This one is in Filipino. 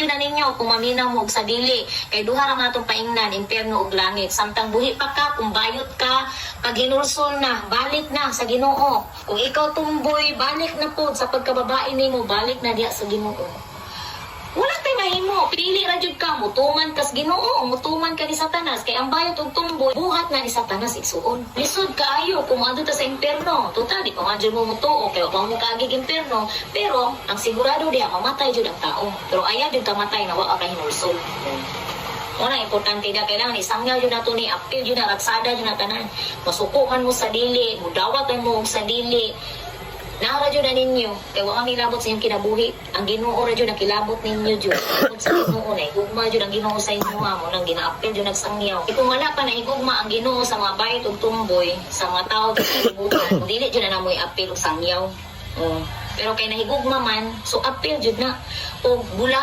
jud na ninyo kung maminaw mo og sa dili. Kay duha ra man atong paingnan, impyerno ug langit. Samtang buhi pa ka, kung bayot ka, pag hinulsol na, balik na sa Ginoo. Kung ikaw tumboy, balik na pod sa pagkababae nimo, balik na diha sa Ginoo. Wala tayo mahimo. Pili ra jud ka, mutuman kas Ginoo, mutuman ka ni Satanas. Kay ang bayot og tumboy, buhat na ni Satanas igsuon. Lisod kaayo kung adto ta sa impyerno. Total di pa man jud mo mutuo kay wa mo kaagig impyerno. Pero ang sigurado diha mamatay jud ang tao. Pero ayaw jud ka matay na wa ka hinulsol. Una, importante na kailangan isangyaw yun na ito ni apil yun na raksada yun na tanan. Masukukan mo sa dili, mudawat mo sa dili. Naara yun na ninyo. Kaya wala milabot sa inyong kinabuhi. Ang Ginoo ra yun na kilabot ninyo yun. Kung sa Ginoo na igugma yun ang Ginoo sa inyo mo nang ginaapil yun nagsangyaw. Kung wala pa na igugma ang Ginoo sa mga bayit o tumboy, sa mga tao sa kalibutan, dili yun na namoy apil o sangyaw. Pero kay nahigugma man, so apil yun na. O bula